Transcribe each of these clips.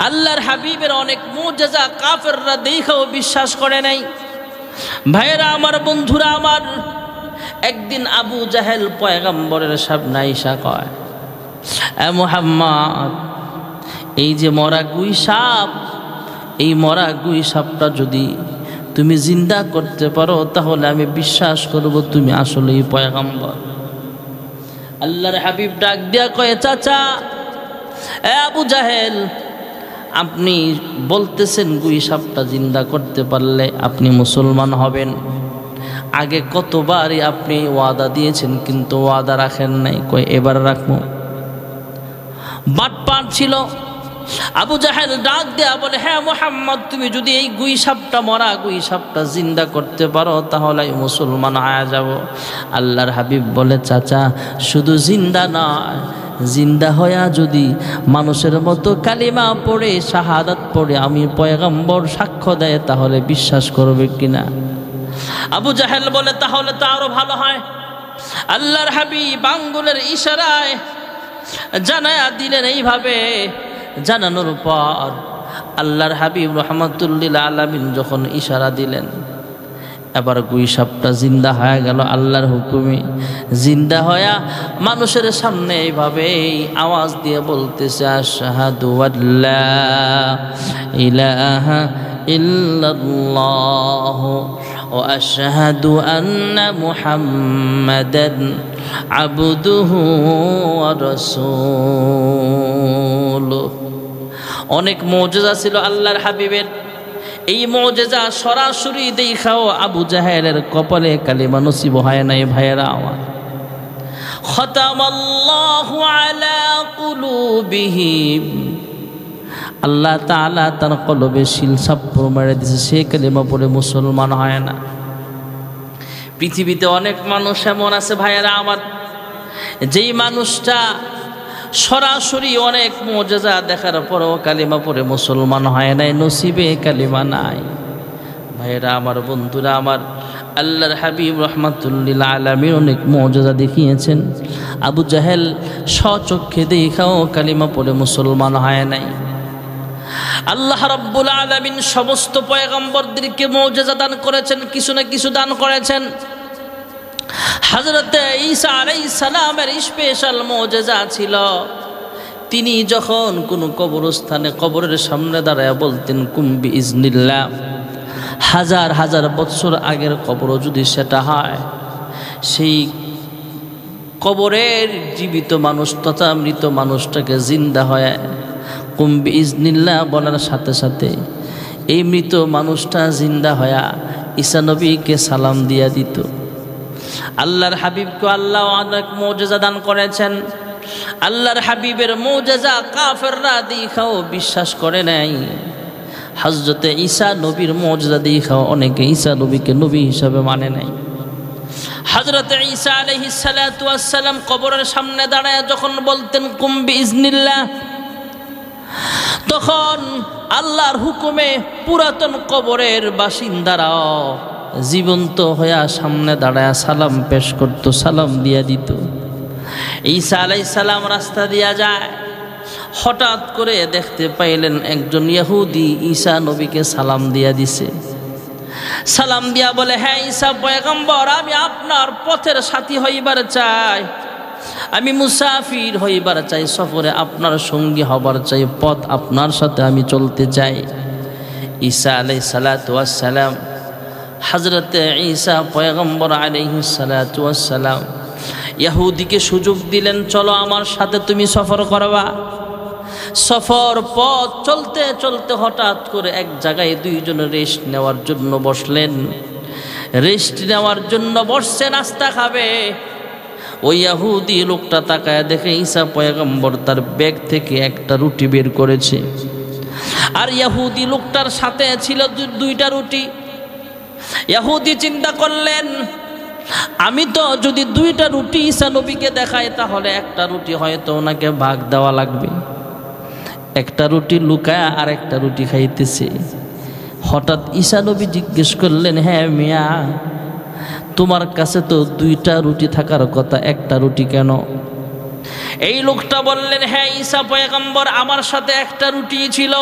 আল্লাহর হাবিবের অনেক মুজিজা কাফেররা দেখেও বিশ্বাস করে নাই। ভাইরা আমার, বন্ধুরা আমার, একদিন আবু জাহেল পয়গম্বরের সামনে আইসা কয়, এ মুহাম্মদ, এই যে মরা গুই সাপ, এই মরা গুই সাপটা যদি তুমি জিন্দা করতে পারো তাহলে আমি বিশ্বাস করব তুমি আসলেই পয়গম্বর। আল্লাহর হাবিব ডাক দিয়া কয়, চাচা, এ আবু জাহেল, আপনি বলতেছেন গুই সাপটা জিন্দা করতে পারলে আপনি মুসলমান হবেন। আগে কতবারই আপনি ওয়াদা দিয়েছেন কিন্তু ওয়াদা রাখেন নাই, কয় এবার রাখবো। বাটপার ছিল। আবু জাহেল ডাক দেয়া বলে, হ্যাঁ মুহাম্মদ, তুমি যদি এই গুই সাপটা, মরা গুই সাপটা জিন্দা করতে পারো তাহলে মুসলমান হয়ে যাব। আল্লাহর হাবিব বলে, চাচা, শুধু জিন্দা নয়, জিন্দা হইয়া যদি মানুষের মতো কালিমা পড়ে, শাহাদাত পড়ে আমি পয়গম্বর সাক্ষ্য দেয় তাহলে বিশ্বাস করবে কিনা? আবু জাহেল বলে, তাহলে তো আরো ভালো হয়। আল্লাহর হাবিব আঙ্গুলের ইশারায় জানায়া দিলেন। এইভাবে জানানোর পর আল্লাহর হাবিব রাহমাতুল্লিল আলামিন যখন ইশারা দিলেন, এবার গুই সাপটা জিন্দা হয়ে গেল আল্লাহর হুকুমে। জিন্দা হয়া মানুষের সামনে এইভাবে আওয়াজ দিয়ে বলতেছে, আশহাদু আল্লা ইলাহা ইল্লাল্লাহ ওয়া আশহাদু আন্না মুহাম্মাদান আবদুহু ওয়া রাসূলুহু। অনেক মুজিজা ছিল আল্লাহর হাবিবের। এই মুজিজা সরাসরি দেখাও আবু জাহেলের কপালে কালিমা নসিব হয় নাই। ভাইয়েরা আমার, খতামাল্লাহু আলা কুলুবিহিম, আল্লাহ তাআলা তার কলবে শিল সাপ্পর মেরে দিয়েছে, সে কালিমা পড়ে মুসলমান হয় না। পৃথিবীতে অনেক মানুষ এমন আছে ভাইয়েরা আমার, যেই মানুষটা সরাসরি অনেক মুজিজা দেখার পরেও কালিমা পড়ে মুসলমান হয় নাই, নসিবে কালিমা নাই। ভাইয়েরা আমার, বন্ধুরা আমার, আল্লাহর হাবিব রাহমাতুল্লিল আলামিন অনেক মুজিজা দেখিয়েছেন। আবু জাহেল স্বচক্ষে দেখাও কালিমা পড়ে মুসলমান হয় নাই। আল্লাহ রাব্বুল আলামিন সমস্ত পয়গম্বরদেরকে মুজিজা দান করেছেন, কিছু না কিছু দান করেছেন। হযরত ঈসা আলাইহিস সালামের স্পেশাল মুজিজা ছিল, তিনি যখন কোন কবরস্থানে কবরের সামনে দাঁড়ায় বলতেন কুম বিইজনিল্লাহ, হাজার হাজার বছর আগের কবরও যদি সেটা হয়, সেই কবরের জীবিত মানুষ তথা মৃত মানুষটাকে জিন্দা হয় কুম বিইজনিল্লাহ বলার সাথে সাথে এই মৃত মানুষটা জিন্দা হয়া ঈসা নবীকে সালাম দিয়া দিত। আল্লাহর হাবিবকে আল্লাহ অনেক মুজিজা দান করেছেন। আল্লাহর হাবিবের মুজিজা কাফেররা দেখাও বিশ্বাস করে নাই। হযরতে ঈসা নবীর মুজিজা দেখাও অনেকে ঈসা নবীকে নবী হিসাবে মানে নাই। হযরতে ঈসা আলাইহিস সালাতু ওয়াস সালাম কবরের সামনে দাঁড়ায় যখন বলতেন কুম বিইজনিল্লাহ, তখন আল্লাহর হুকুমে পুরাতন কবরের বাসিন্দারাও জীবন্ত হইয়া সামনে দাঁড়ায় সালাম পেশ করত, সালাম দিয়া দিত। ঈসা আলাইহিস সালাম রাস্তা দিয়া যায়, হঠাৎ করে দেখতে পাইলেন একজন ইহুদি ঈসা নবীকে সালাম দিয়া দিছে। সালাম দিয়া বলে, হ্যাঁ ঈসা পয়গম্বর, আমি আপনার পথের সাথী হইবার চাই, আমি মুসাফির হইবার চাই, সফরে আপনার সঙ্গী হবার চাই, পথ আপনার সাথে আমি চলতে চাই। ঈসা আলাইহিস সালাতু ওয়াস সালাম, হযরতে ঈসা পয়গম্বর আলাইহিস সালাতু ওয়াস সালাম ইহুদিকে সুযোগ দিলেন, চলো আমার সাথে তুমি সফর করবা। সফর পথ চলতে চলতে হঠাৎ করে এক জায়গায় দুইজন রেস্ট নেওয়ার জন্য বসলেন। রেস্ট নেওয়ার জন্য বসছে, নাস্তা খাবে। ওই ইহুদি লোকটা তাকায় দেখে ঈসা পয়গম্বর তার ব্যাগ থেকে একটা রুটি বের করেছে, আর ইহুদি লোকটার সাথে ছিল দুইটা রুটি। ইহুদি চিন্তা করলেন, আমি তো যদি দুইটা রুটি ঈসা নবীকে দেখাই তাহলে একটা রুটি হয়তো ওনাকে ভাগ দেওয়া লাগবে। একটা রুটি লুকায় আর একটা রুটি খাইতেছে। হঠাৎ ঈসা নবী জিজ্ঞেস করলেন, হ্যাঁ মিয়া, তোমার কাছে তো দুইটা রুটি থাকার কথা, একটা রুটি কেন? এই লোকটা বললেন, হ্যাঁ ঈসা পয়গম্বর, আমার সাথে একটা রুটি ছিল।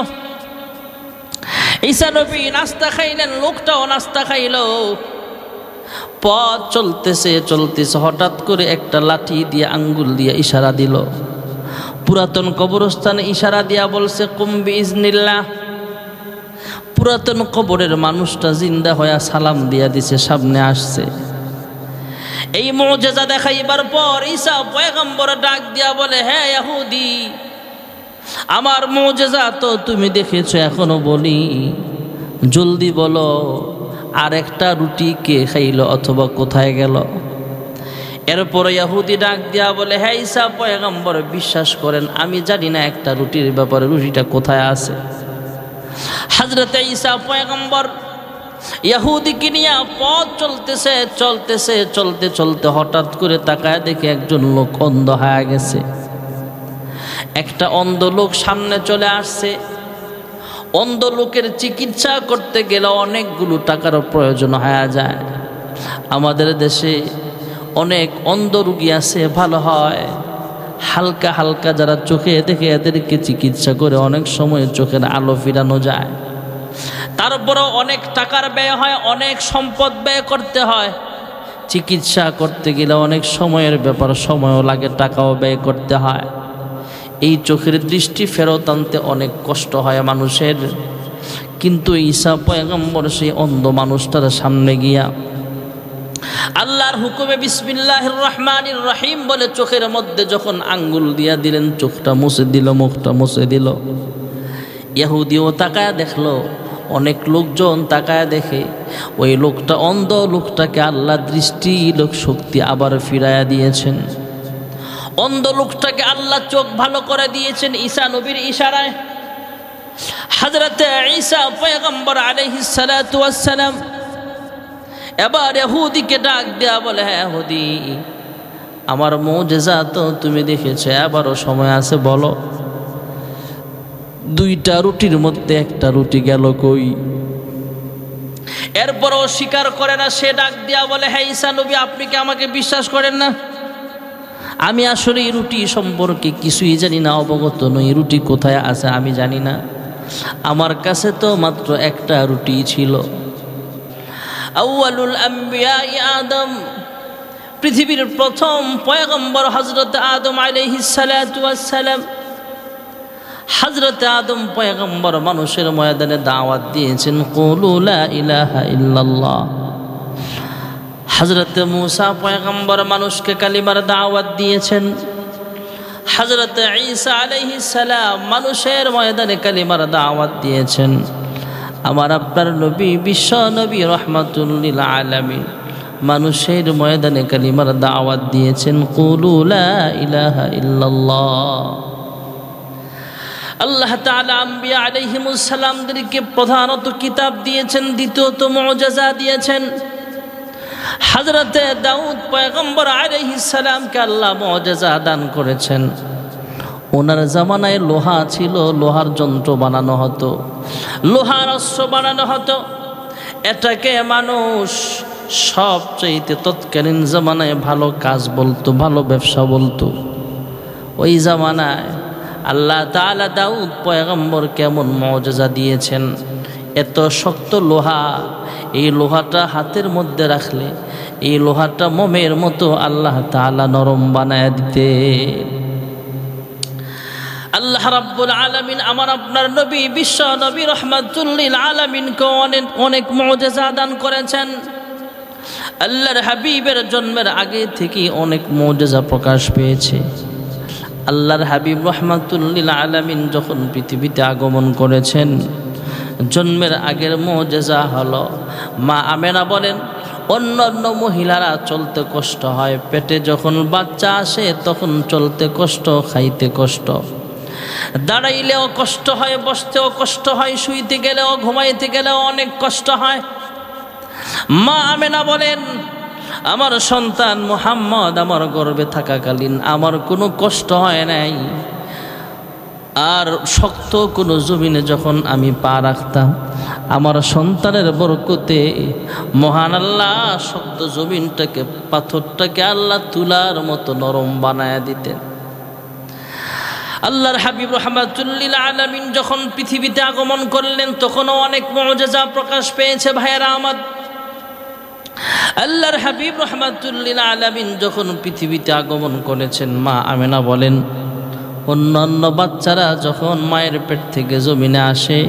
ঈসা নবী নাস্তা খাইলেন, লোকটাও নাস্তা খাইল। পথ চলতেছে চলতেছে, হঠাৎ করে একটা লাঠি দিয়ে আঙ্গুল দিয়ে ইশারা দিল। পুরাতন কবরস্থানে ইশারা দিয়া বলছে, কুম বিইজনিল্লাহ। পুরাতন কবরের মানুষটা জিন্দা হয়ে সালাম দিয়া দিছে, সামনে আসছে। এই মুজিজা দেখাইবার পর ঈসা পয়গম্বর ডাক দিয়া বলে, হ্যাঁ ইহুদি, আমার মুজিজা তো তুমি দেখেছো, এখনো বলি, জলদি বলো আর একটা রুটি কে খাইল অথবা কোথায় গেল? এরপরে ইহুদি ডাক দিয়া বলে, হ্যাঁ ঈসা পয়গম্বর, বিশ্বাস করেন আমি জানি না একটা রুটির ব্যাপারে, রুটিটা কোথায় আছে। হযরতে ঈসা পয়গম্বর ইহুদিকে নিয়ে পথ চলতেছে চলতেছে চলতে চলতে হঠাৎ করে তাকায় দেখে একজন লোক অন্ধ হয়ে গেছে। একটা অন্ধ লোক সামনে চলে আসছে। অন্ধ লোকের চিকিৎসা করতে গেলে অনেকগুলো টাকার প্রয়োজন হয়ে যায়। আমাদের দেশে অনেক অন্ধ রোগী আছে, ভালো হয় হালকা হালকা যারা চোখে দেখে এদেরকে চিকিৎসা করে অনেক সময় চোখের আলো ফিরানো যায়। তারপরেও অনেক টাকার ব্যয় হয়, অনেক সম্পদ ব্যয় করতে হয়। চিকিৎসা করতে গেলে অনেক সময়ের ব্যাপার, সময়ও লাগে, টাকাও ব্যয় করতে হয়। এই চোখের দৃষ্টি ফেরত আনতে অনেক কষ্ট হয় মানুষের। কিন্তু ঈসা পয়গম্বর সেই অন্ধ মানুষটার সামনে গিয়া আল্লাহর হুকুমে বিসমিল্লাহির রহমানির রহিম বলে চোখের মধ্যে যখন আঙ্গুল দিয়া দিলেন, চোখটা মুছে দিল, মুখটা মুছে দিল। ইহুদিও তাকায়া দেখলো, অনেক লোকজন তাকায়া দেখে। ওই লোকটা অন্ধ লোকটাকে আল্লাহ দৃষ্টি লোক শক্তি আবার ফিরাইয়া দিয়েছেন। অন্ধ লোকটাকে আল্লাহ চোখ ভালো করে দিয়েছেন ঈসা নবীর ইশারায়। হযরতে ঈসা পয়গম্বর আলাইহিস সালাতু ওয়াস সালাম এবার ইহুদিকে ডাক দেয়া বলে, হ্যাঁ ইহুদি, আমার মুজিজা তো তুমি দেখেছো, এবারও সময় আছে, বলো দুইটা রুটির মধ্যে একটা রুটি গেল কই? এরপরও স্বীকার করে না। সে ডাক দেয়া বলে, হ্যাঁ ঈসা নবী, আপনি কি আমাকে বিশ্বাস করেন না? আমি আসলে এই রুটি সম্পর্কে কিছুই জানি না, অবগত নই। রুটি কোথায় আছে আমি জানি না, আমার কাছে তো মাত্র একটা রুটি ছিল। আউয়ালুল আম্বিয়া আদম, পৃথিবীর প্রথম পয়গম্বর হযরত আদম আলাইহিস সালাতু ওয়াস সালাম। হযরত আদম পয়গম্বর মানুষের ময়দানে দাওয়াত দিয়েছেন, কুলু লা ইলাহা ইল্লাল্লাহ। হযরত মূসা পয়গম্বর মানুষকে কালিমার দাওয়াত দিয়েছেন। হযরত ঈসা আলাইহিস সালাম মানুষের ময়দানে কালিমার দাওয়াত দিয়েছেন। আমার আপনার নবী, বিশ্ব নবী রাহমাতুল লিল আলামিন, মানুষের ময়দানে কালিমার দাওয়াত দিয়েছেন, কুলু লা ইলাহা ইল্লাল্লাহ। আল্লাহ তাআলা আম্বিয়া আলাইহিমুস সালামদেরকে প্রধানত কিতাব দিয়েছেন, দ্বিতীয়ত মুজিজা দিয়েছেন। হযরতে দাউদ পয়গম্বর আলাইহিস সালামকে আল্লাহ মুজিজা দান করেছেন। ওনার জামানায় লোহা ছিল, লোহার যন্ত্র বানানো হতো, লোহার অস্ত্র বানানো হতো। এটাকে মানুষ সবচেয়ে তৎকালীন জামানায় ভালো কাজ বলতো, ভালো ব্যবসা বলতো। ওই জামানায় আল্লাহ তাআলা দাউদ পয়গম্বর কেমন মুজিজা দিয়েছেন। এত শক্ত লোহা, এই লোহাটা হাতের মধ্যে রাখলে এই লোহাটা মোমের মতো আল্লাহ তাআলা নরম বানায় দিতে। আল্লাহ রাব্বুল আলামিন আমার আপনার নবী, বিশ্ব নবী রাহমাতুল লিল আলামিনকে অনেক মুজিজা দান করেছেন। আল্লাহর হাবিবের জন্মের আগে থেকে অনেক মুজিজা প্রকাশ পেয়েছে। আল্লাহর হাবিব রাহমাতুল লিল আলামিন যখন পৃথিবীতে আগমন করেছেন, জন্মের আগের মুজিজা হলো, মা আমেনা বলেন, অন্যান্য মহিলারা চলতে কষ্ট হয়, পেটে যখন বাচ্চা আসে তখন চলতে কষ্ট, খাইতে কষ্ট, দাঁড়াইলেও কষ্ট হয়, বসতেও কষ্ট হয়, শুইতে গেলেও ঘুমাইতে গেলেও অনেক কষ্ট হয়। মা আমেনা বলেন, আমার সন্তান মুহাম্মদ আমার গর্ভে থাকাকালীন আমার কোনো কষ্ট হয় নাই। আর শক্ত কোনো জমিনে যখন আমি পা রাখতাম, আমার সন্তানের বরকতে মহান আল্লাহ শক্ত জমিনটাকে, পাথরটাকে আল্লাহ তুলার মতো নরম বানায়া দিতেন। আল্লাহর হাবিব রাহমাতুল লিল আলামিন যখন পৃথিবীতে আগমন করলেন তখনও অনেক মুআজিজা প্রকাশ পেয়েছে ভাইয়েরা আমার। আল্লাহর হাবিব রাহমাতুল লিল আলামিন যখন পৃথিবীতে আগমন করেছেন, মা আমেনা বলেন অন্যান্য বাচ্চারা যখন মায়ের পেট থেকে জমিনে আসে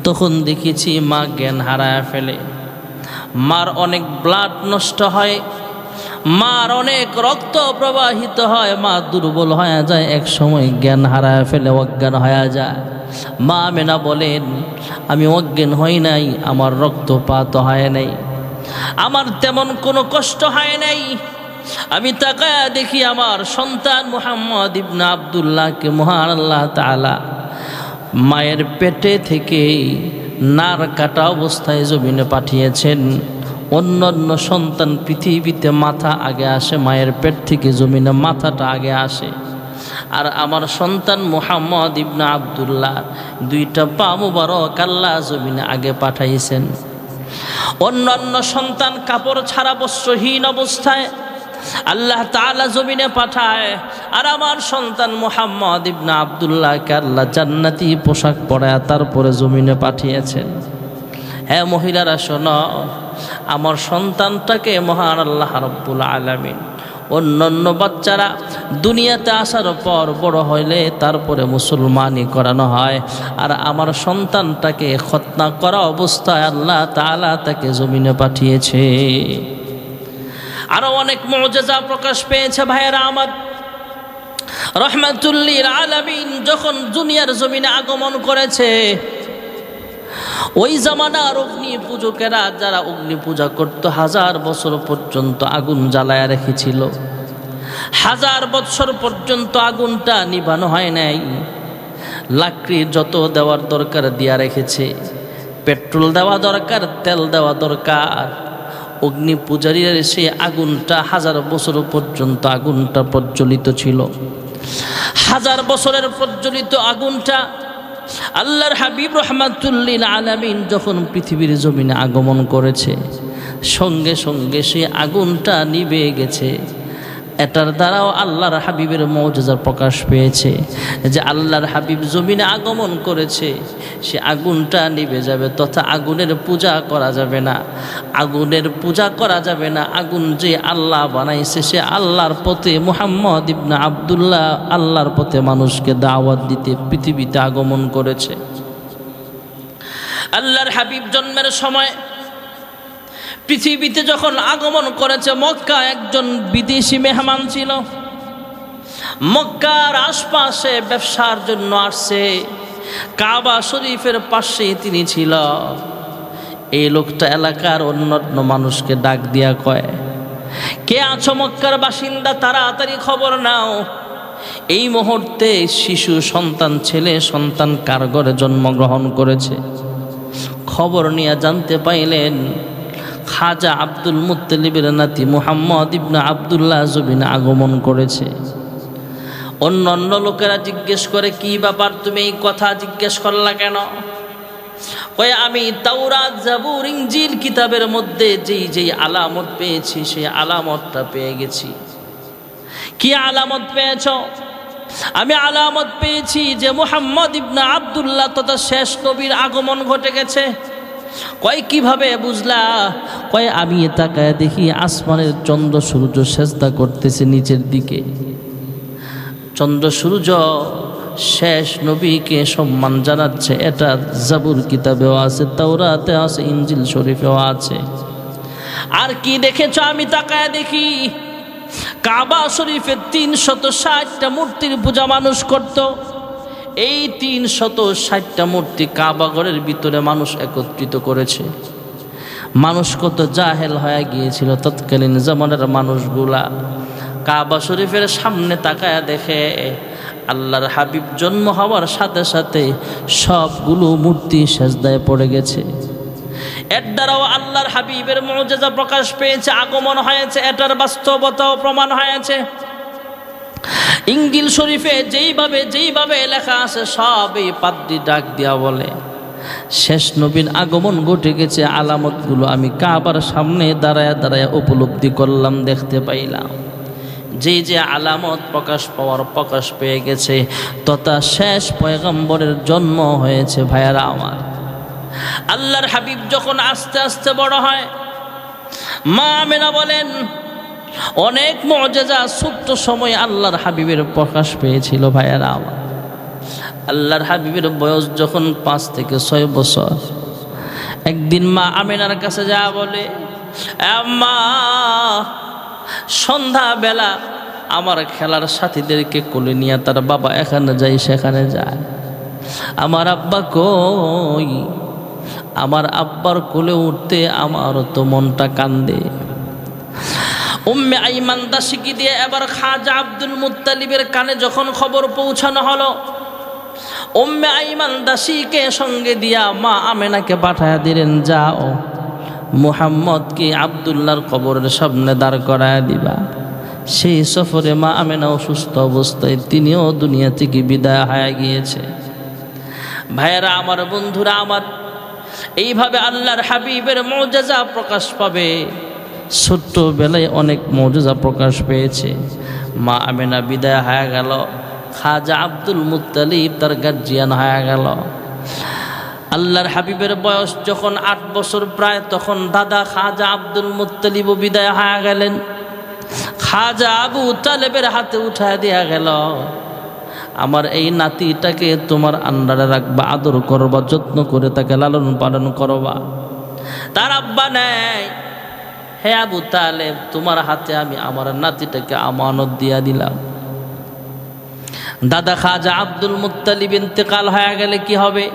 তখন দেখেছি মা জ্ঞান হারায় ফেলে, মার অনেক ব্লাড নষ্ট হয়, মার অনেক রক্ত প্রবাহিত হয়, মা দুর্বল হয়ে যায়, এক সময় জ্ঞান হারায় ফেলে, অজ্ঞান হয়ে যায়। মা আমেনা বলেন আমি অজ্ঞান হই নাই, আমার রক্তপাত হয় নাই, আমার তেমন কোনো কষ্ট হয় নাই। আমি তাকায়া দেখি আমার সন্তান মুহাম্মদ ইবনে আব্দুল্লাহকে মহান আল্লাহ তাআলা মায়ের পেটে থেকে নার কাটা অবস্থায় জমিনে পাঠিয়েছেন। অন্যান্য সন্তান পৃথিবীতে মাথা আগে আসে, মায়ের পেট থেকে জমিনে মাথাটা আগে আসে, আর আমার সন্তান মুহাম্মদ ইবনে আব্দুল্লাহ দুইটা পা মুবারক আল্লাহ জমিনে আগে পাঠাইছেন। অন্যান্য সন্তান কাপড় ছাড়া বস্ত্রহীন অবস্থায় আল্লাহ তাআলা জমিনে পাঠায়, আর আমার সন্তান মুহাম্মদ ইবনে আব্দুল্লাহকে আল্লাহ জান্নাতি পোশাক পরায় তারপরে জমিনে পাঠিয়েছেন। হ্যাঁ মহিলারা শোনো, আমার সন্তানটাকে মহান আল্লাহ রাব্বুল আলামিন, অন্যান্য বাচ্চারা দুনিয়াতে আসার পর বড় হইলে তারপরে মুসলমানি করানো হয়, আর আমার সন্তানটাকে খতনা করা অবস্থায় আল্লাহ তাআলা তাকে জমিনে পাঠিয়েছে। আরো অনেক মুআজিজা প্রকাশ পেয়েছে ভাইয়েরা আমার। রাহমাতুল লিল আলামিন যখন দুনিয়ার জমিনে আগমন করেছে, ওই জামানার অগ্নি পূজকেরা যারা অগ্নি পূজা করত 1000 বছর পর্যন্ত আগুন জ্বালায়া রেখেছিল, 1000 বছর পর্যন্ত আগুনটা নিভানো হয় নাই। লাকড়ি যত দেওয়ার দরকার দিয়া রেখেছে, পেট্রোল দেওয়া দরকার, তেল দেওয়া দরকার। অগ্নি পূজারীর সেই আগুনটা 1000 বছর পর্যন্ত আগুনটা প্রজ্বলিত ছিল। 1000 বছরের প্রজ্বলিত আগুনটা আল্লাহর হাবিব রাহমাতুল লিল আলামিন যখন পৃথিবীর জমিনে আগমন করেছে, সঙ্গে সঙ্গে সেই আগুনটা নিভে গেছে। এটার দ্বারাও আল্লাহর হাবিবের মুআজিজা প্রকাশ পেয়েছে যে আল্লাহর হাবিব জমিনে আগমন করেছে, সে আগুনটা নিভে যাবে, তথা আগুনের পূজা করা যাবে না, আগুনের পূজা করা যাবে না। আগুন যে আল্লাহ বানাইছে, সে আল্লাহর পথে মুহাম্মদ ইবনে আব্দুল্লাহ আল্লাহর পথে মানুষকে দাওয়াত দিতে পৃথিবীতে আগমন করেছে। আল্লাহর হাবিব জন্মের সময় পৃথিবীতে যখন আগমন করেছে, মক্কা একজন বিদেশি মেহমান ছিল, মক্কার আশপাশে ব্যবসার জন্য আসছে, কাবা শরীফের পাশে তিনি ছিল। এই লোকটা এলাকার অন্যান্য মানুষকে ডাক দিয়া কয়, কে আছো মক্কার বাসিন্দা, তাড়াতাড়ি খবর নাও, এই মুহূর্তে শিশু সন্তান, ছেলে সন্তান কার ঘরে জন্মগ্রহণ করেছে। খবর নিয়ে জানতে পাইলেন খাজা আব্দুল মুত্তালিবের নাতি মুহাম্মদ ইবনে আব্দুল্লাহ জমিনে আগমন করেছে। অন্যান্য লোকেরা জিজ্ঞেস করে, কি ব্যাপার, তুমি এই কথা জিজ্ঞেস করলা কেন? কয় আমি তাওরাত, জাবুর, ইনজিল কিতাবের মধ্যে যেই যেই আলামত পেয়েছি সেই আলামতটা পেয়ে গেছি। কি আলামত পেয়েছ? আমি আলামত পেয়েছি যে মুহাম্মদ ইবনে আব্দুল্লাহ তথা শেষ নবীর আগমন ঘটে গেছে। কয় কিভাবে বুঝলা? কয় আমি তাকায় দেখি আসমানের চন্দ্র সূর্য সেজদা করতেছে নিচের দিকে। চন্দ্র সূর্য শেষ নবীকে সম্মান জানাচ্ছে। এটা জাবুর কিতাবেও আছে, তাওরাতে আছে, ইনজিল শরীফেও আছে। আর কি দেখেছ? আমি তাকায় দেখি কাবা শরীফে 360টা মূর্তির পূজা মানুষ করত। এই 360টা মূর্তি কাবা ঘরের ভিতরে মানুষ একত্রিত করেছে। মানুষ কত জাহেল হয়ে গিয়েছিল তৎকালীন জামানার মানুষগুলা। কাবা শরীফের সামনে তাকায়া দেখে আল্লাহর হাবিব জন্ম হওয়ার সাথে সাথে সবগুলো মূর্তি সেজদায় পড়ে গেছে। এর দ্বারাও আল্লাহর হাবিবের মুআজিজা প্রকাশ পেয়েছে, আগমন হয়েছে, এটার বাস্তবতাও প্রমাণ হয়েছে। ইনজিল শরীফে যেইভাবে লেখা আছে সব এই পাদ্রী ডাক দিয়া বলে শেষ নবীর আগমন ঘটে গেছে। আলামতগুলো আমি কাবার সামনে দাঁড়ায় দাঁড়ায় উপলব্ধি করলাম, দেখতে পাইলাম। যে যে আলামত প্রকাশ পেয়ে গেছে, তথা শেষ পয়গম্বরের জন্ম হয়েছে। ভাইয়ারা আমার, আল্লাহর হাবিব যখন আস্তে আস্তে বড় হয়, মা আমেনা বলেন অনেক মুআজিজা ছোট্ট সময় আল্লাহর হাবিবের প্রকাশ পেয়েছিল। ভাইয়ারা আমার, আল্লাহর হাবিবের বয়স যখন 5 থেকে 6 বছর, একদিন মা আমেনার কাছে যা বলে, আম্মা, সন্ধ্যাবেলা আমার খেলার সাথীদেরকে কোলে নিয়ে তার বাবা এখানে যায় সেখানে যায়, আমার আব্বা কই? আমার আব্বার কোলে উঠতে আমার তো মনটা কান্দে। উম্মে আইমান দাসীকে দিয়ে এবার খাজা আব্দুল মুত্তালিবের কানে যখন খবর পৌঁছানো হলো, উম্মে আইমান দাসীকে সঙ্গে দিয়া মা আমেনাকে পাঠায়া দিলেন, যাও মুহাম্মদকে আব্দুল্লাহর কবরের সামনে দাঁড় করায়া দিবা। সেই সফরে মা আমেনা অসুস্থ অবস্থায় তিনিও দুনিয়া থেকে বিদায় হয়ে গিয়েছে। ভাইয়েরা আমার, বন্ধুরা আমার, এইভাবে আল্লাহর হাবিবের মুআজিজা প্রকাশ পাবে। ছোট্টবেলায় অনেক মুআজিজা প্রকাশ পেয়েছে। মা আমেনা বিদায় হয়ে গেল, খাজা আব্দুল মুত্তালিব তার গার্জিয়ান হয়ে গেল। আল্লাহর হাবিবের বয়স যখন 8 বছর প্রায়, তখন দাদা খাজা আব্দুল মুত্তালিব বিদায় হয়ে গেলেন। খাজা আবু তালেবের হাতে উঠায় দেয়া গেল, আমার এই নাতিটাকে তোমার আন্ডারে রাখবা, আদর করবা, যত্ন করে তাকে লালন পালন করবা। তার আব্বা নেই, হে আবু তালেব, তোমার হাতে আমি আমার নাতিটাকে আমানত দিয়া দিলাম। দাদা খাজা আব্দুল মুত্তালিব ইন্তেকাল হয়ে গেলে কি হবে?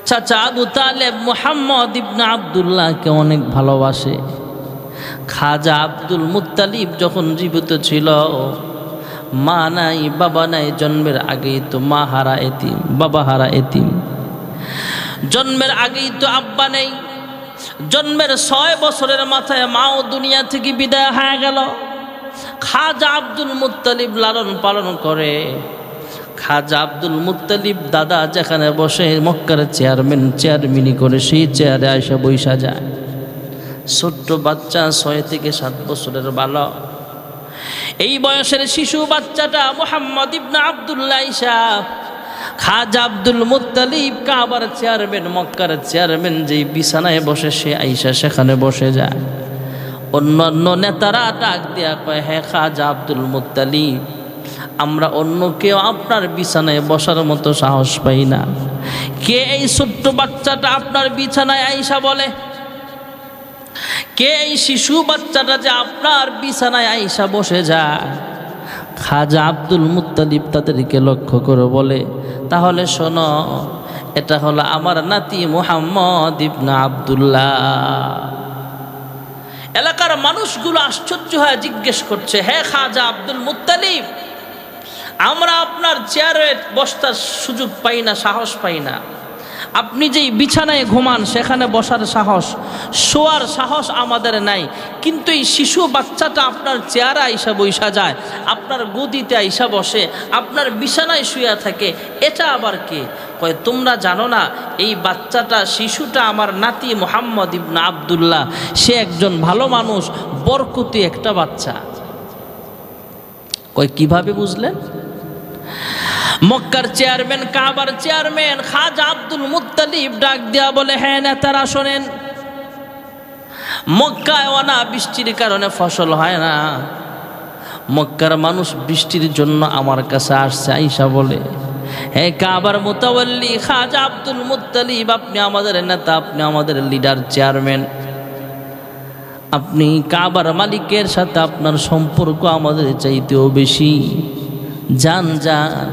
চাচা আবু তালেব মুহাম্মদ ইবনে আব্দুল্লাহকে অনেক ভালোবাসে। খাজা আব্দুল মুত্তালিব যখন জীবিত ছিল, মা নাই, বাবা নাই, জন্মের আগেই তো মা হারা এতিম, বাবা হারা এতিম। জন্মের আগেই তো আব্বা নেই। জন্মের 6 বছরের মাথায় মাও দুনিয়া থেকে বিদায় হয়ে গেল। খাজা আব্দুল মুত্তালিব লালন পালন করে। খাজা আব্দুল মুত্তালিব দাদা যেখানে বসে মক্কার চেয়ারম্যানি করে, সেই চেয়ারে আয়সা বৈশা যায়। ছোট্ট বাচ্চা 6 থেকে 7 বছরের বালক, এই বয়সের শিশু বাচ্চাটা মুহাম্মদ ইবনে আব্দুল্লাহ ঈসা, খাজা আব্দুল মুত্তালিব কাবার চেয়ারম্যান, মক্কার চেয়ারম্যান যেই বিছানায় বসে, সে আইসা সেখানে বসে যায়। অন্যান্য নেতারা ডাক দেয়া কয়, হ্যাঁ খাজা আব্দুল মুত্তালিব, আমরা অন্য কেউ আপনার বিছানায় বসার মতো সাহস পাই না। কে এই ছোট্ট বাচ্চাটা আপনার বিছানায় আইসা বলে? কে এই শিশু বাচ্চাটা যে আপনার বিছানায় আইসা বসে যায়? খাজা আব্দুল মুত্তালিব তাদেরকে লক্ষ্য করে বলে, তাহলে শোনো, এটা হলো আমার নাতি মুহাম্মদ ইবনে আব্দুল্লাহ। এলাকার মানুষগুলো আশ্চর্য হয়ে জিজ্ঞেস করছে, হে খাজা আব্দুল মুত্তালিব, আমরা আপনার চেয়ারে বসতার সুযোগ পাই না, সাহস পাই না। আপনি যেই বিছানায় ঘুমান সেখানে বসার সাহস, শোয়ার সাহস আমাদের নাই। কিন্তু এই শিশু বাচ্চাটা আপনার চেয়ারে আইসা বৈশা যায়, আপনার গদিতে আইসা বসে, আপনার বিছানায় শুয়ে থাকে, এটা আবার কে? কয়, তোমরা জানো না এই বাচ্চাটা, শিশুটা আমার নাতি মুহাম্মদ ইবনে আব্দুল্লাহ। সে একজন ভালো মানুষ, বরকতি একটা বাচ্চা। কয়, কিভাবে বুঝলেন? মক্কার চেয়ারম্যান, কাবার চেয়ারম্যান খাজা আব্দুল মুত্তালিব ডাক দেয়া বলে, হ্যাঁ নেতারা শোনেন, মক্কায় অনাবৃষ্টির কারণে ফসল হয় না। মক্কার মানুষ বৃষ্টির জন্য আমার কাছে আসছে। আইসা বলে, হে কাবার মুতাওয়াল্লি খাজা আব্দুল মুত্তালিব, আপনি আমাদের নেতা, আপনি আমাদের লিডার, চেয়ারম্যান, আপনি কাবার মালিকের সাথে আপনার সম্পর্ক আমাদের চাইতেও বেশি। যান যান,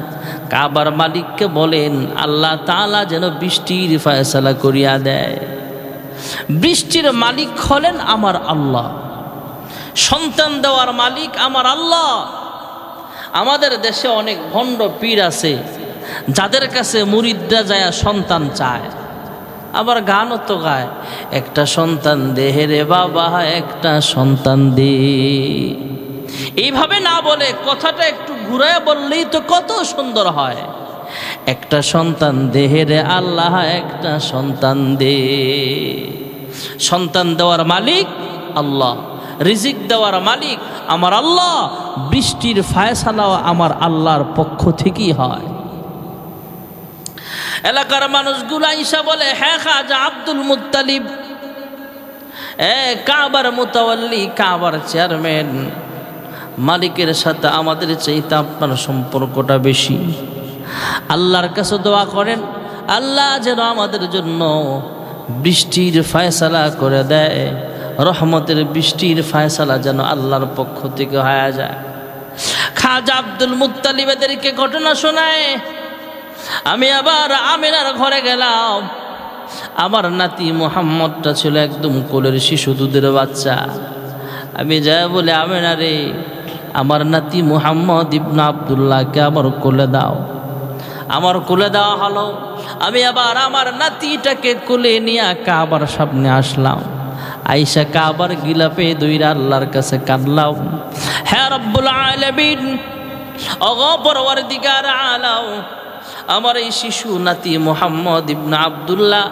কাবার মালিককে বলেন আল্লাহ তাআলা যেন বৃষ্টির ফয়সালা করিয়া দেয়। বৃষ্টির মালিক হলেন আমার আল্লাহ, সন্তান দেওয়ার মালিক আমার আল্লাহ। আমাদের দেশে অনেক ভণ্ড পীর আছে, যাদের কাছে মুরিদরা যায় সন্তান চায়, আবার গানও তো গায়, একটা সন্তান দে রে বাবা, একটা সন্তান দে। এইভাবে না বলে কথাটা একটু ঘুরায় বললেই তো কত সুন্দর হয়। একটা সন্তান দে রে আল্লাহ, একটা সন্তান দে। সন্তান দেওয়ার মালিক আল্লাহ, রিজিক দেওয়ার মালিক আমার আল্লাহ, বৃষ্টির ফায়সালাও আমার আল্লাহর পক্ষ থেকেই হয়। এলাকার মানুষগুলো আইসা বলে, হ্যাঁ খাজা আব্দুল মুত্তালিব, কাবার মুতাওয়াল্লি, কাবার চেয়ারম্যান, মালিকের সাথে আমাদের চাইতে আপনার সম্পর্কটা বেশি। আল্লাহর কাছে দোয়া করেন, আল্লাহ যেন আমাদের জন্য বৃষ্টির ফায়সালা করে দেয়, রহমতের বৃষ্টির ফায়সালা যেন আল্লাহর পক্ষ থেকে হয়ে যায়। খাজা আব্দুল মুত্তালিব এদেরকে ঘটনা শোনায়। আমি আবার আমিনার ঘরে গেলাম। আমার নাতি মুহাম্মদটা ছিল একদম কোলের শিশু, দুধের বাচ্চা। আমি যাই বলে, আমিনা রে, আমার নাতি মুহাম্মদ ইবনে আব্দুল্লাহকে আমার কোলে দাও। আমার কোলে দেওয়া হলো। আমি আবার আমার নাতিটাকে কোলে নিয়ে কাবার সামনে আসলাম। আইসা কাবার গিলাপে দইরা আল্লাহর কাছে কাঁদলাম, হ্যাঁ রব্বুল আলামিন, ওগো পরওয়ারদিগার আলাম, আমার এই শিশু নাতি মুহাম্মদ ইবনে আব্দুল্লাহ,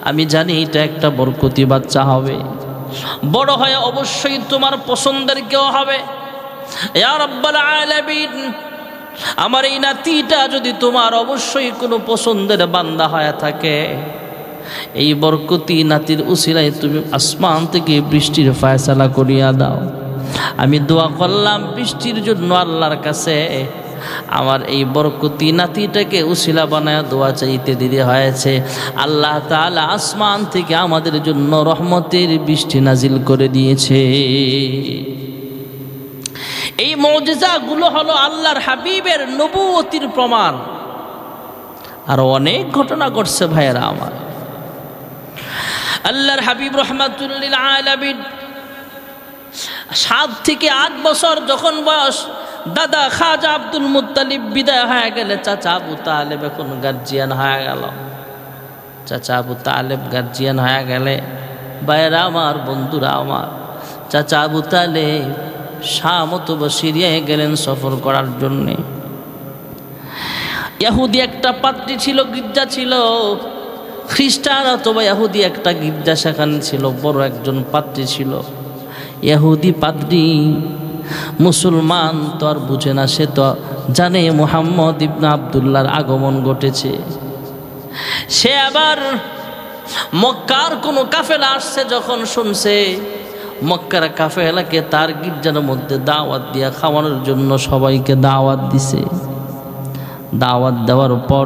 আমি জানি এটা একটা বরকতি বাচ্চা হবে, বড় হয়ে অবশ্যই তোমার পছন্দের কেউ হবে। ইয়া রব্বুল আলামিন, আমার এই নাতিটা যদি তোমার অবশ্যই কোনো পছন্দের বান্দা হয়ে থাকে, এই বরকতি নাতির উসিলায় তুমি আসমান থেকে বৃষ্টির ফায়সালা করিয়া দাও। আমি দোয়া করলাম বৃষ্টির জন্য আল্লাহর কাছে, আমার এই বরকতি নাতিটাকে উসিলা বানায় দোয়া চাইতে দিতে হয়েছে। আল্লাহ তাআলা আসমান থেকে আমাদের জন্য রহমতের বৃষ্টি নাজিল করে দিয়েছে। এই মুজিজাগুলো হলো আল্লাহর হাবিবের নবুয়তির প্রমাণ। আর অনেক ঘটনা ঘটছে ভাইয়েরা আমার। আল্লাহর হাবিব রাহমাতুল লিল আলামিন 7 থেকে 8 বছর যখন বয়স, দাদা খাজা আব্দুল মুত্তালিব বিদায় হয়ে গেলে চাচা আবু তালেব এখন গার্জিয়ান হয়ে গেল। চাচা আবু তালেব গার্জিয়ান হয়ে গেলে, ভাইয়েরা আমার, বন্ধুরা আমার, চাচা আবু তালেব শাম অথবা সিরিয়ায় গেলেন সফর করার জন্যে। ইহুদি একটা পাত্রী ছিল, গির্জা ছিল, খ্রিস্টান অথবা ইহুদি একটা গির্জা সেখানে ছিল, বড় একজন পাত্রী ছিল। ইহুদি পাত্রী মুসলমান তো আর বুঝে না, সে তো জানে মুহাম্মদ ইবনে আব্দুল্লাহর আগমন ঘটেছে। সে আবার মক্কার কোনো কাফেলা আসছে যখন শুনছে, মক্কার কাফেলাকে তার গির্জার মধ্যে দাওয়াত দিয়া খাওয়ানোর জন্য সবাইকে দাওয়াত দিছে। দাওয়াত দেওয়ার পর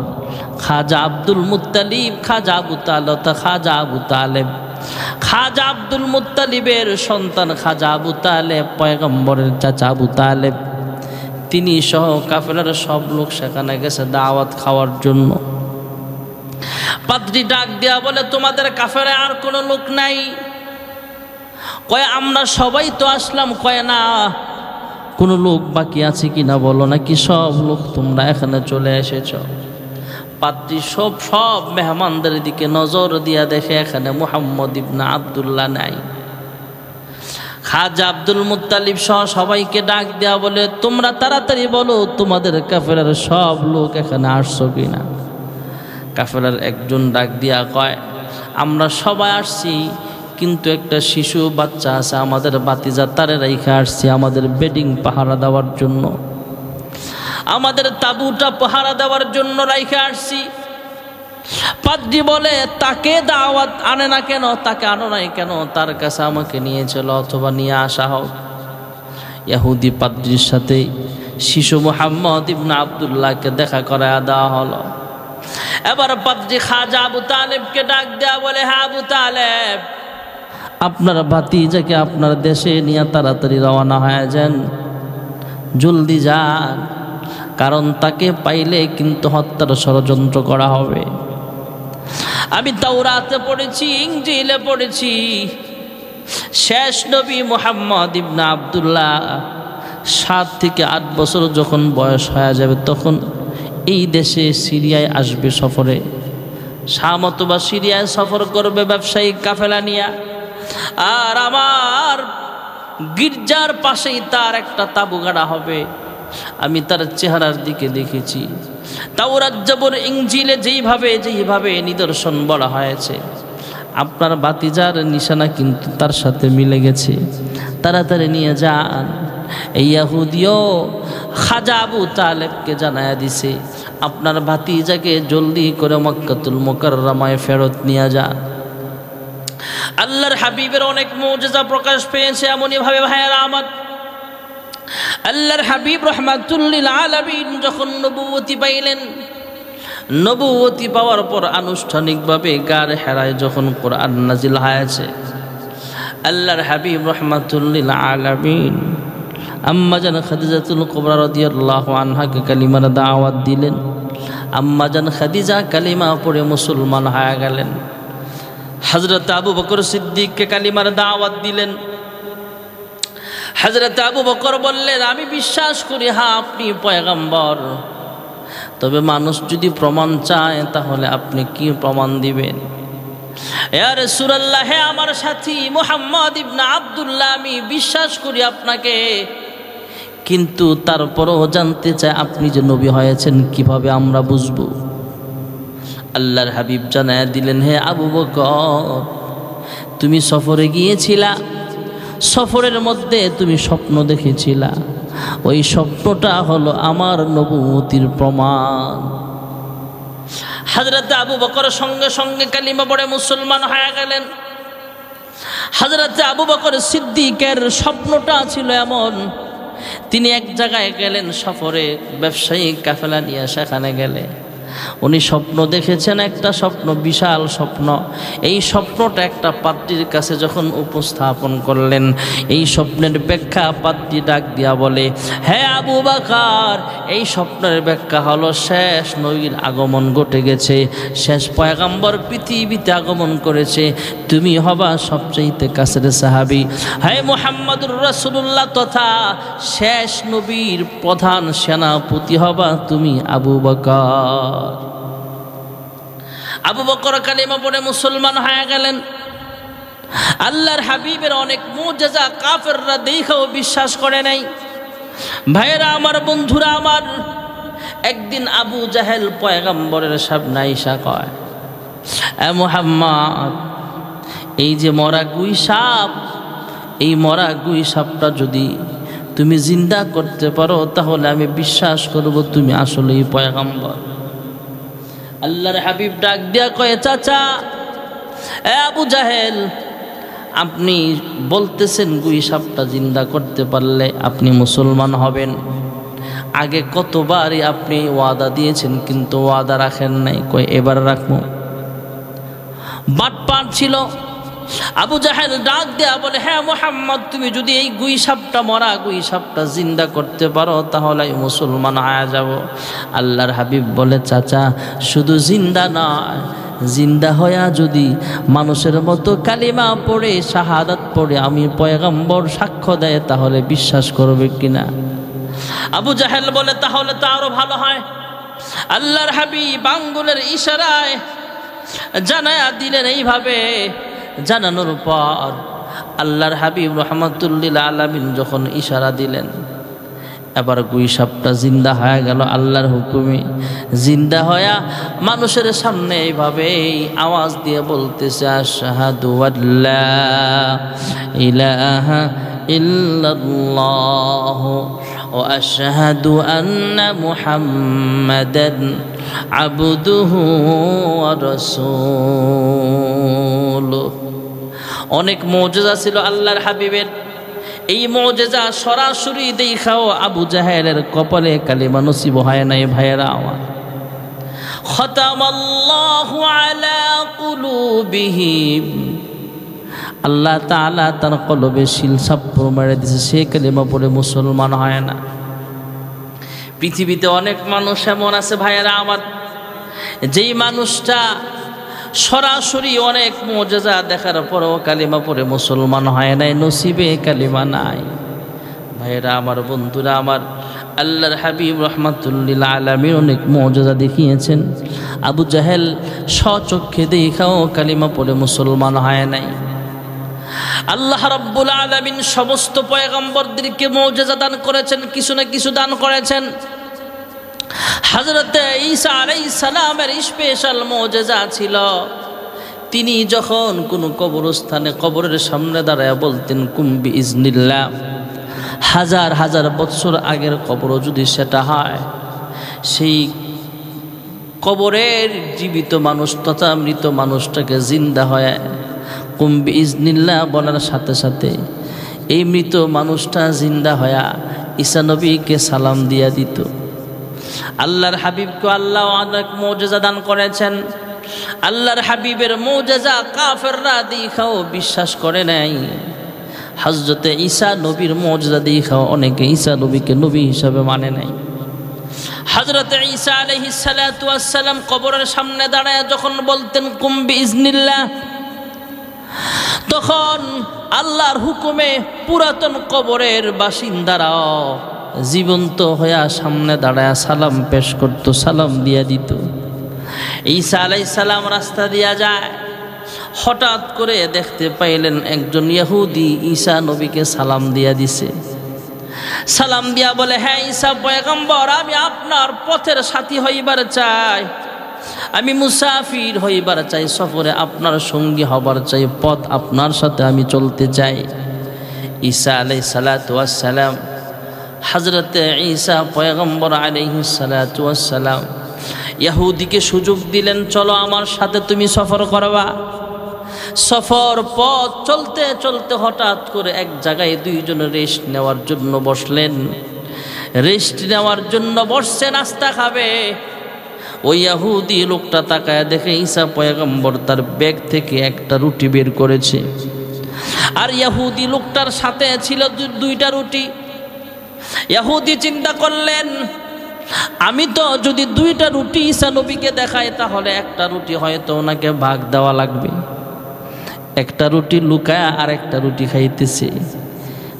খাজা আব্দুল মুত্তালিব, খাজা আবু তালেব, খাজা আব্দুল মুত্তালিবের সন্তান খাজা আবু তালেব, পয়গম্বরের চাচা আবু তালেব, তিনি সহ কাফেলার সব লোক সেখানে গেছে দাওয়াত খাওয়ার জন্য। পাদ্রী ডাক দেয়া বলে, তোমাদের কাফেলায় আর কোনো লোক নাই? কয় আমরা সবাই তো আসলাম। কয় না, কোনো লোক বাকি আছে কিনা বলো, নাকি সব লোক তোমরা এখানে চলে এসেছ? পাত্রী সব মেহমানদের দিকে নজর দিয়া দেখে এখানে মুহাম্মদ ইবনে আব্দুল্লাহ নাই। খাজা আব্দুল মুত্তালিব সহ সবাইকে ডাক দেয়া বলে, তোমরা তাড়াতাড়ি বলো তোমাদের কাফেলার সব লোক এখানে আসছো কিনা? কাফেলার একজন ডাক দিয়া কয়, আমরা সবাই আসছি, কিন্তু একটা শিশু বাচ্চা আছে, আমাদের বাতিজা তারে রাইখা আসছি আমাদের বেডিং পাহারা দেওয়ার জন্য, আমাদের তাঁবুটা পাহারা দেওয়ার জন্য রাইখা আসছি। পাদ্রী বলে, তাকে দাওয়াত আনে না কেন? তাকে আনো নাই কেন? তার কাছে আমাকে নিয়ে চলো, অথবা নিয়ে আসা হোক। ইহুদি পাদ্রীর সাথে শিশু মুহাম্মদ ইবনে আব্দুল্লাহকে দেখা করায়া দেওয়া হলো। এবার পাদ্রী খাজা আবু তালেবকে ডাক দেয়া বলে, হ্যাঁ আবু তালেব, আপনার ভাতিজাকে আপনার দেশে নিয়ে তাড়াতাড়ি রওনা হয়ে যান, জলদি যান, কারণ তাকে পাইলে কিন্তু হত্যার ষড়যন্ত্র করা হবে। আমি তাওরাতে পড়েছি, ইনজিলে পড়েছি, শেষ নবী মুহাম্মদ ইবনে আব্দুল্লাহ 7 থেকে 8 বছর যখন বয়স হয়ে যাবে, তখন এই দেশে সিরিয়ায় আসবে সফরে। শাম অথবা সিরিয়ায় সফর করবে ব্যবসায়িক কাফেলা নিয়ে। আর আমার গির্জার পাশেই তার একটা তাঁবু গাড়া হবে। আমি তার চেহারার দিকে দেখেছি। তাওরাত জবর ইনজিলে যেইভাবে নিদর্শন বলা হয়েছে, আপনার ভাতিজার নিশানা কিন্তু তার সাথে মিলে গেছে। তাড়াতাড়ি নিয়ে যান। এই ইহুদিও খাজা আবু তালেবকে জানায়া দিছে আপনার ভাতিজাকে জলদি করে মক্কাতুল মুকাররমায় ফেরত নিয়ে যান। আল্লাহর হাবিবের অনেক মুজিজা প্রকাশ পেয়েছে এমনই ভাবে ভাইয়েরা আমার। আল্লাহর হাবিব রাহমাতুল লিল আলামিন যখন নবুয়তি পাইলেন, নবুয়তি পাওয়ার পর আনুষ্ঠানিকভাবে গারে হেরায় যখন কোরআন নাজিল হয়েছে, আল্লাহর হাবিব রাহমাতুল লিল আলামিন আম্মা জান খাদিজাতুল কুবরা রাদিয়াল্লাহু আনহাকে কালিমার দাওয়াত দিলেন। আম্মা জান খাদিজা কালিমা পড়ে মুসলমান হয়ে গেলেন। হযরত আবু বকর সিদ্দিককে কালিমার দাওয়াত দিলেন। হযরত আবু বকর বললেন, আমি বিশ্বাস করি হ্যাঁ আপনি পয়গম্বর, তবে মানুষ যদি প্রমাণ চায় তাহলে আপনি কি প্রমাণ দিবেন? ইয়া রাসূলুল্লাহ, হে আমার সাথী মুহাম্মদ ইবনে আব্দুল্লাহ, আমি বিশ্বাস করি আপনাকে, কিন্তু তারপরও জানতে চাই আপনি যে নবী হয়েছেন কিভাবে আমরা বুঝবো? আল্লাহর হাবিব জানায়া দিলেন, হে আবু বকর, তুমি সফরে গিয়েছিলা, সফরের মধ্যে তুমি স্বপ্ন দেখেছিলা, ওই স্বপ্নটা হলো আমার নবুয়তির প্রমাণ। হযরত আবু বকর সঙ্গে সঙ্গে কালিমা পড়ে মুসলমান হয়ে গেলেন। হযরত আবু বকর সিদ্দিকের স্বপ্নটা ছিল এমন, তিনি এক জায়গায় গেলেন সফরে, ব্যবসায়িক কাফেলা নিয়ে সেখানে গেলে উনি স্বপ্ন দেখেছেন, একটা স্বপ্ন, বিশাল স্বপ্ন। এই স্বপ্নটা একটা পাত্রীর কাছে যখন উপস্থাপন করলেন, এই স্বপ্নের ব্যাখ্যা পাত্রী ডাক দিয়া বলে, হে আবু বকর, এই স্বপ্নের ব্যাখ্যা হলো শেষ নবীর আগমন ঘটে গেছে, শেষ পয়গম্বর পৃথিবীতে আগমন করেছে, তুমি হবা সবচেয়ে কাছের সাহাবী। হে মুহাম্মদুর রাসূলুল্লাহ তথা শেষ নবীর প্রধান সেনাপতি হবা তুমি আবু বকর। আবু বকর কালিমা পড়ে মুসলমান হয়ে গেলেন। আল্লাহর হাবিবের অনেক মুজিজা কাফেররা দেখাও বিশ্বাস করে নাই। ভাইয়েরা আমার, বন্ধুরা আমার, একদিন আবু জাহেল পয়গম্বরের সামনে আইসা কয়, এ মুহাম্মদ, এই যে মরা গুই সাপ, এই মরা গুই সাপটা যদি তুমি জিন্দা করতে পারো তাহলে আমি বিশ্বাস করব তুমি আসলেই পয়গম্বর। আল্লাহর হাবিব ডাক দিয়া কয়ে, চাচা, এ আবু জাহেল, আপনি বলতেছেন গুই সাপটা জিন্দা করতে পারলে আপনি মুসলমান হবেন, আগে কতবারই আপনি ওয়াদা দিয়েছেন কিন্তু ওয়াদা রাখেন নাই, কয় এবার রাখবো। বাটপার ছিল। আবু জাহেল ডাক দেয়া বলে, হ্যাঁ মুহাম্মদ, তুমি যদি এই গুই সাপটা, মরা গুই সাপটা জিন্দা করতে পারো তাহলে মুসলমান হয়ে যাব। আল্লাহর হাবিব বলে, চাচা, শুধু জিন্দা নয়, জিন্দা হইয়া যদি মানুষের মতো কালিমা পড়ে শাহাদাত পড়ে আমি পয়গম্বর সাক্ষ্য দেয় তাহলে বিশ্বাস করবে কিনা? আবু জাহেল বলে, তাহলে তো আরো ভালো হয়। আল্লাহর হাবিব আঙ্গুলের ইশারায় জানায়া দিলেন। এইভাবে জানানোর পর আল্লাহর হাবিব রাহমাতুল লিল আলামিন যখন ইশারা দিলেন, এবার গুই সাপটা জিন্দা হয়ে গেল আল্লাহর হুকুমে। জিন্দা হয়া মানুষের সামনে এইভাবে আওয়াজ দিয়ে বলতেছে, আশহাদু আল্লা ইলাহা ইল্লাল্লাহ ওয়া আশহাদু আন্না মুহাম্মাদান আবদুহু ওয়া রাসূলুহু। অনেক মুজিজা ছিল আল্লাহর হাবিবের। এই মুজিজা সরাসরি দেখাও আবু জাহেলের কপালে কালিমা নসিব হয় নাই। ভাইয়েরা আমার, খতামাল্লাহু আলা কুলুবিহিম, আল্লাহ তাআলা তার কলবে শিল সাপ্পর মেরে দিয়েছে, সে কালিমা পড়ে মুসলমান হয় না। পৃথিবীতে অনেক মানুষ এমন আছে ভাইয়েরা আমার, যেই মানুষটা সরাসরি অনেক মুজিজা দেখার পরেও কালিমা পড়ে মুসলমান হয় নাই, নসিবে কালিমা নাই। ভাইয়েরা আমার, বন্ধুরা আমার, আল্লাহর হাবিব রাহমাতুল লিল আলামিন অনেক মুজিজা দেখিয়েছেন। আবু জাহেল স্বচক্ষে দেখাও কালিমা পড়ে মুসলমান হয় নাই। আল্লাহ রাব্বুল আলামিন সমস্ত পয়গম্বরদেরকে মুজিজা দান করেছেন, কিছু না কিছু দান করেছেন। হযরত ঈসা আলাইহিস সালামের স্পেশাল মুজিজা ছিল, তিনি যখন কোনো কবরস্থানে কবরের সামনে দাঁড়ায় বলতেন কুম বিইজনিল্লাহ, হাজার হাজার বছর আগের কবরও যদি সেটা হয়, সেই কবরের জীবিত মানুষ তথা মৃত মানুষটাকে জিন্দা হয় কুম বিইজনিল্লাহ বলার সাথে সাথে এই মৃত মানুষটা জিন্দা হয়া ঈসা নবীকে সালাম দিয়া দিত। আল্লাহর হাবিবকে আল্লাহ অনেক মুজিজা দান করেছেন। আল্লাহর হাবিবের মুজিজা কাফেররা দেখাও বিশ্বাস করে নাই। হযরতে ঈসা নবীর মুজিজা দেখাও অনেকে ঈসা নবীকে নবী হিসাবে মানে নাই। হযরতে ঈসা আলাইহিস সালাতু ওয়াস সালাম কবরের সামনে দাঁড়ায় যখন বলতেন কুম বিইজনিল্লাহ, তখন আল্লাহর হুকুমে পুরাতন কবরের বাসিন্দারাও জীবন্ত হইয়া সামনে দাঁড়ায় সালাম পেশ করত, সালাম দিয়া দিত। ঈসা আলাইহিস সালাম রাস্তা দিয়া যায়, হঠাৎ করে দেখতে পাইলেন একজন ইহুদি ঈসা নবীকে সালাম দিয়া দিছে। সালাম দিয়া বলে, হ্যাঁ ঈসা পয়গম্বর, আমি আপনার পথের সাথী হইবার চাই, আমি মুসাফির হইবার চাই, সফরে আপনার সঙ্গী হবার চাই, পথ আপনার সাথে আমি চলতে চাই। ঈসা আলাইহিস সালাতু ওয়াস সালাম, হযরতে ঈসা পয়গম্বর আলাইহিস সালাতু ওয়াস সালাম ইহুদিকে সুযোগ দিলেন, চলো আমার সাথে তুমি সফর করবা। সফর পথ চলতে চলতে হঠাৎ করে এক জায়গায় দুইজন রেস্ট নেওয়ার জন্য বসলেন। রেস্ট নেওয়ার জন্য বসছে, নাস্তা খাবে। ওই ইহুদি লোকটা তাকায় দেখে ঈসা পয়গম্বর তার ব্যাগ থেকে একটা রুটি বের করেছে, আর ইহুদি লোকটার সাথে ছিল দুইটা রুটি। ইহুদি চিন্তা করলেন, আমি তো যদি দুইটা রুটি ঈসা নবীকে দেখাই তাহলে একটা রুটি হয়তো ওনাকে ভাগ দেওয়া লাগবে। একটা রুটি লুকায় আর একটা রুটি খাইতেছে।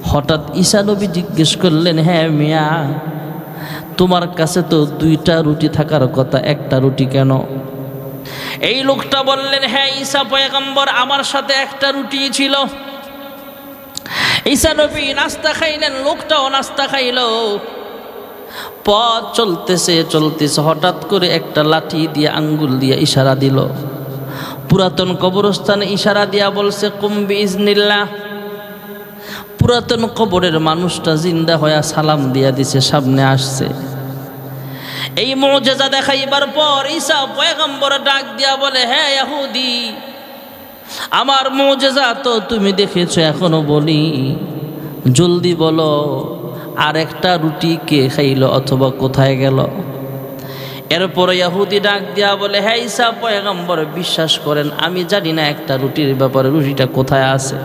হঠাৎ ঈসা নবী জিজ্ঞেস করলেন, হ্যাঁ মিয়া, তোমার কাছে তো দুইটা রুটি থাকার কথা, একটা রুটি কেন? এই লোকটা বললেন, হ্যাঁ ঈসা পয়গম্বর, আমার সাথে একটা রুটি ছিল। ঈসা নবী নাস্তা খাইলেন, লোকটাও নাস্তা খাইল। পথ চলতেছে চলতেছে হঠাৎ করে একটা লাঠি দিয়ে আঙ্গুল দিয়ে ইশারা দিল। পুরাতন কবরস্থানে ইশারা দিয়া বলছে কুম বিইজনিল্লাহ। পুরাতন কবরের মানুষটা জিন্দা হয়ে সালাম দিয়া দিছে, সামনে আসছে। এই মুজিজা দেখাইবার পর ঈসা পয়গম্বর ডাক দিয়া বলে, হ্যাঁ ইহুদি, আমার মুজিজা তো তুমি দেখেছো, এখনো বলি, জলদি বলো আর একটা রুটি কে খাইল অথবা কোথায় গেল? এরপরে ইহুদি ডাক দিয়া বলে, হ্যাঁ ঈসা পয়গম্বর, বিশ্বাস করেন আমি জানি না একটা রুটির ব্যাপারে, রুটিটা কোথায় আছে।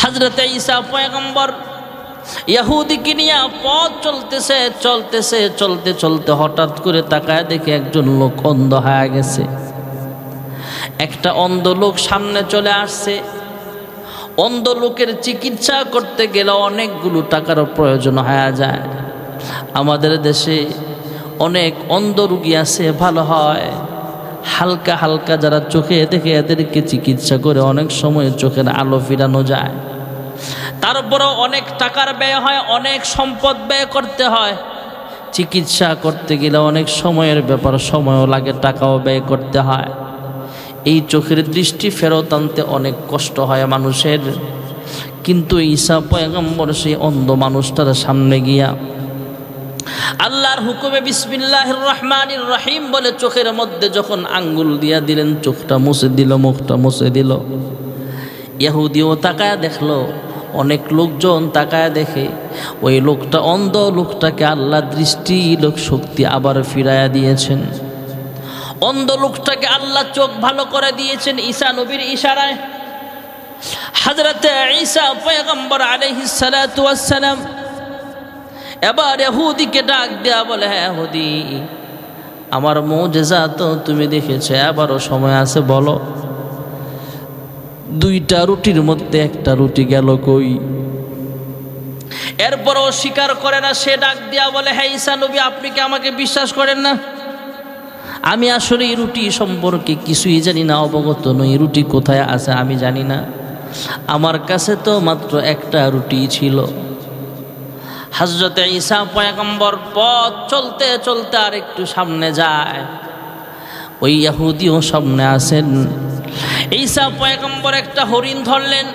হযরতে ঈসা পয়গম্বর ইহুদিকে নিয়ে পথ চলতেছে চলতেছে চলতে চলতে হঠাৎ করে তাকায় দেখে একজন লোক অন্ধ হয়ে গেছে। একটা অন্ধ লোক সামনে চলে আসছে। অন্ধ লোকের চিকিৎসা করতে গেলে অনেকগুলো টাকার প্রয়োজন হয়ে যায়। আমাদের দেশে অনেক অন্ধ রোগী আছে, ভালো হয় হালকা হালকা যারা চোখে দেখে এদেরকে চিকিৎসা করে অনেক সময় চোখের আলো ফিরানো যায়। তারপরও অনেক টাকার ব্যয় হয়, অনেক সম্পদ ব্যয় করতে হয়। চিকিৎসা করতে গেলে অনেক সময়ের ব্যাপার, সময়ও লাগে, টাকাও ব্যয় করতে হয়। এই চোখের দৃষ্টি ফেরত আনতে অনেক কষ্ট হয় মানুষের। কিন্তু ঈসা পয়গম্বর সেই অন্ধ মানুষটার সামনে গিয়া আল্লাহর হুকুমে বিসমিল্লাহির রহমানির রহিম বলে চোখের মধ্যে যখন আঙ্গুল দিয়া দিলেন, চোখটা মুছে দিল, মুখটা মুছে দিল। ইহুদিও তাকায়া দেখলো, অনেক লোকজন তাকায়া দেখে ওই লোকটা অন্ধ লোকটাকে আল্লাহ দৃষ্টি লোক শক্তি আবার ফিরাইয়া দিয়েছেন। অন্ধ লোকটাকে আল্লাহ চোখ ভালো করে দিয়েছেন ঈসা নবীর ইশারায়। হযরতে ঈসা পয়গম্বর আলাইহিস সালাতু ওয়াস সালাম এবার ইহুদিকে ডাক দেয়া বলে, হ্যাঁ ইহুদি, আমার মুজিজা তো তুমি দেখেছো, এবারও সময় আছে, বলো দুইটা রুটির মধ্যে একটা রুটি গেল কই? এরপরও স্বীকার করে না। সে ডাক দেয়া বলে, হ্যাঁ ঈসা নবী, আপনি কি আমাকে বিশ্বাস করেন না? আমি আসলে এই রুটি সম্পর্কে কিছুই জানি না, অবগত নই। রুটি কোথায় আছে আমি জানি না, আমার কাছে তো মাত্র একটা রুটি ছিল। হযরতে ঈসা পয়গম্বর পথ চলতে চলতে আর একটু সামনে যায়। ওই ইহুদিও সামনে আসেন। ঈসা পয়গম্বর একটা হরিণ ধরলেন।